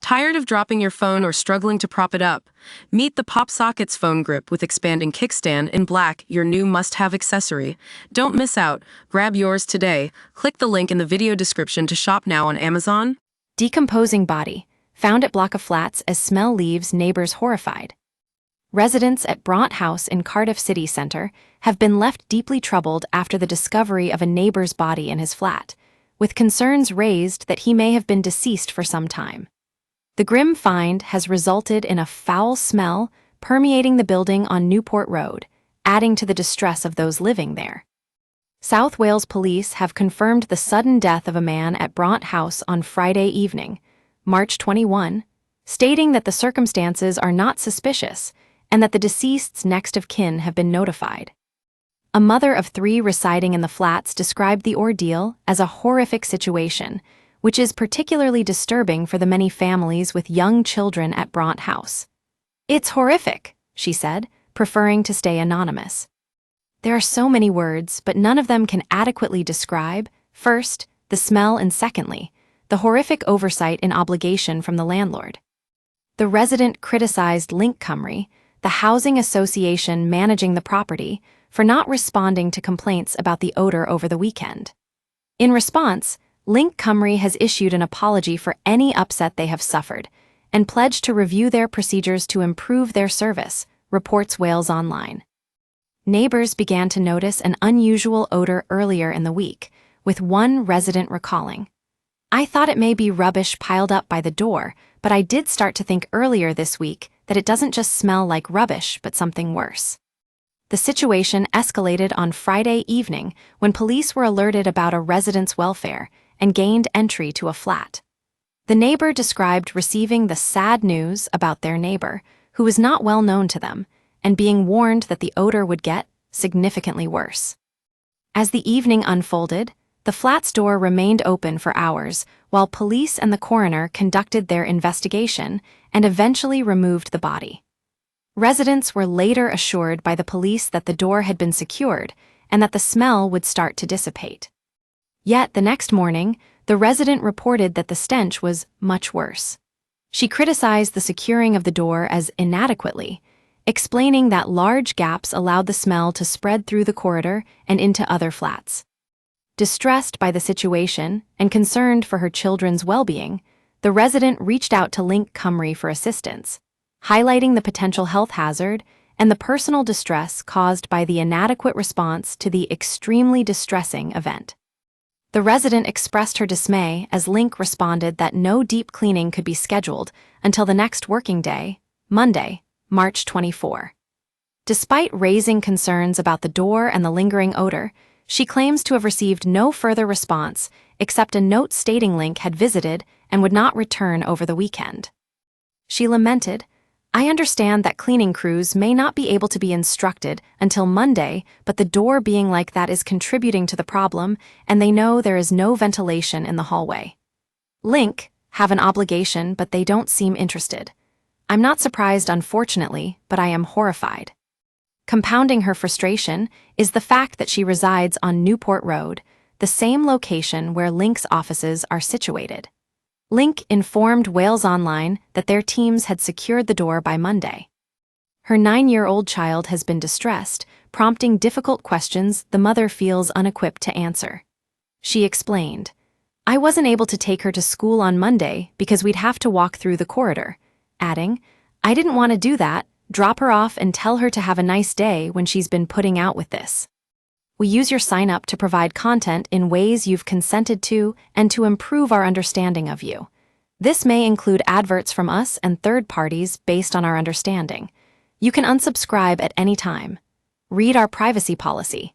Tired of dropping your phone or struggling to prop it up? Meet the PopSockets phone grip with expanding kickstand in black, your new must-have accessory. Don't miss out. Grab yours today. Click the link in the video description to shop now on Amazon. Decomposing body, found at block of flats as smell leaves neighbors horrified. Residents at Bront House in Cardiff city centre have been left deeply troubled after the discovery of a neighbor's body in his flat, with concerns raised that he may have been deceased for some time. The grim find has resulted in a foul smell permeating the building on Newport Road, adding to the distress of those living there. South Wales police have confirmed the sudden death of a man at Bront House on Friday evening, March 21, stating that the circumstances are not suspicious and that the deceased's next of kin have been notified. A mother of 3 residing in the flats described the ordeal as a horrific situation, which is particularly disturbing for the many families with young children at Bront House. "It's horrific," she said, preferring to stay anonymous. "There are so many words, but none of them can adequately describe, first, the smell, and secondly, the horrific oversight and obligation from the landlord." The resident criticized Link Cymru, the housing association managing the property, for not responding to complaints about the odor over the weekend. In response, Link Cymru has issued an apology for any upset they have suffered and pledged to review their procedures to improve their service, reports Wales Online. Neighbours began to notice an unusual odor earlier in the week, with one resident recalling, "I thought it may be rubbish piled up by the door, but I did start to think earlier this week that it doesn't just smell like rubbish but something worse." The situation escalated on Friday evening when police were alerted about a resident's welfare and gained entry to a flat. The neighbor described receiving the sad news about their neighbor, who was not well known to them, and being warned that the odor would get significantly worse. As the evening unfolded, the flat's door remained open for hours while police and the coroner conducted their investigation and eventually removed the body. Residents were later assured by the police that the door had been secured and that the smell would start to dissipate. Yet the next morning, the resident reported that the stench was much worse. She criticized the securing of the door as inadequately, explaining that large gaps allowed the smell to spread through the corridor and into other flats. Distressed by the situation and concerned for her children's well-being, the resident reached out to Link Cymru for assistance, highlighting the potential health hazard and the personal distress caused by the inadequate response to the extremely distressing event. The resident expressed her dismay as Link responded that no deep cleaning could be scheduled until the next working day, Monday, March 24. Despite raising concerns about the door and the lingering odor, she claims to have received no further response except a note stating Link had visited and would not return over the weekend. She lamented, "I understand that cleaning crews may not be able to be instructed until Monday, but the door being like that is contributing to the problem, and they know there is no ventilation in the hallway. Link have an obligation, but they don't seem interested. I'm not surprised, unfortunately, but I am horrified." Compounding her frustration is the fact that she resides on Newport Road, the same location where Link's offices are situated. Link informed Wales Online that their teams had secured the door by Monday. Her 9-year-old child has been distressed, prompting difficult questions the mother feels unequipped to answer. She explained, "I wasn't able to take her to school on Monday because we'd have to walk through the corridor," adding, "I didn't want to do that, drop her off and tell her to have a nice day when she's been putting out with this. We use your sign-up to provide content in ways you've consented to and to improve our understanding of you. This may include adverts from us and third parties based on our understanding. You can unsubscribe at any time. Read our privacy policy."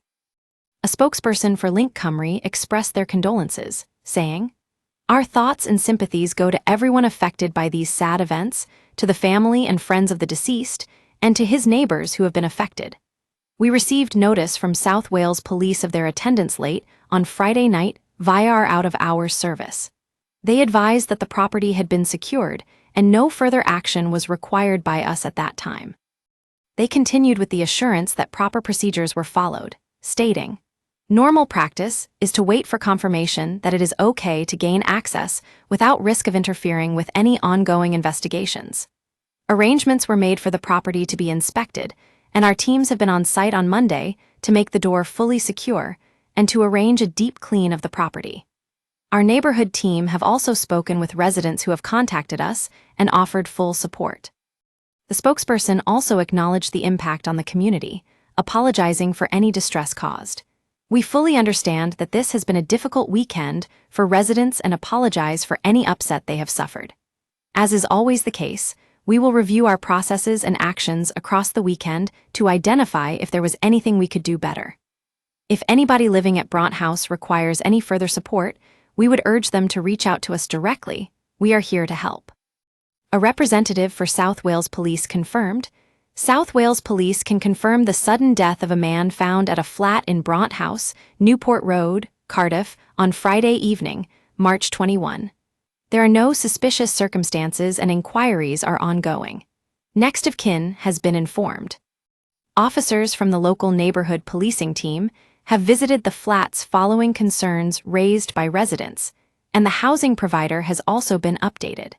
A spokesperson for Link Cymru expressed their condolences, saying, "Our thoughts and sympathies go to everyone affected by these sad events, to the family and friends of the deceased, and to his neighbors who have been affected. We received notice from South Wales Police of their attendance late on Friday night via our out-of-hours service. They advised that the property had been secured and no further action was required by us at that time. They continued with the assurance that proper procedures were followed, stating, Normal practice is to wait for confirmation that it is okay to gain access without risk of interfering with any ongoing investigations. Arrangements were made for the property to be inspected, and our teams have been on site on Monday to make the door fully secure and to arrange a deep clean of the property. Our neighborhood team have also spoken with residents who have contacted us and offered full support. The spokesperson also acknowledged the impact on the community, apologizing for any distress caused. We fully understand that this has been a difficult weekend for residents and apologize for any upset they have suffered. As is always the case, we will review our processes and actions across the weekend to identify if there was anything we could do better. If anybody living at Bront House requires any further support, we would urge them to reach out to us directly. We are here to help. A representative for South Wales Police confirmed, South Wales Police can confirm the sudden death of a man found at a flat in Bront House, Newport Road, Cardiff, on Friday evening, March 21. There are no suspicious circumstances and inquiries are ongoing. Next of kin has been informed. Officers from the local neighborhood policing team have visited the flats following concerns raised by residents, and the housing provider has also been updated.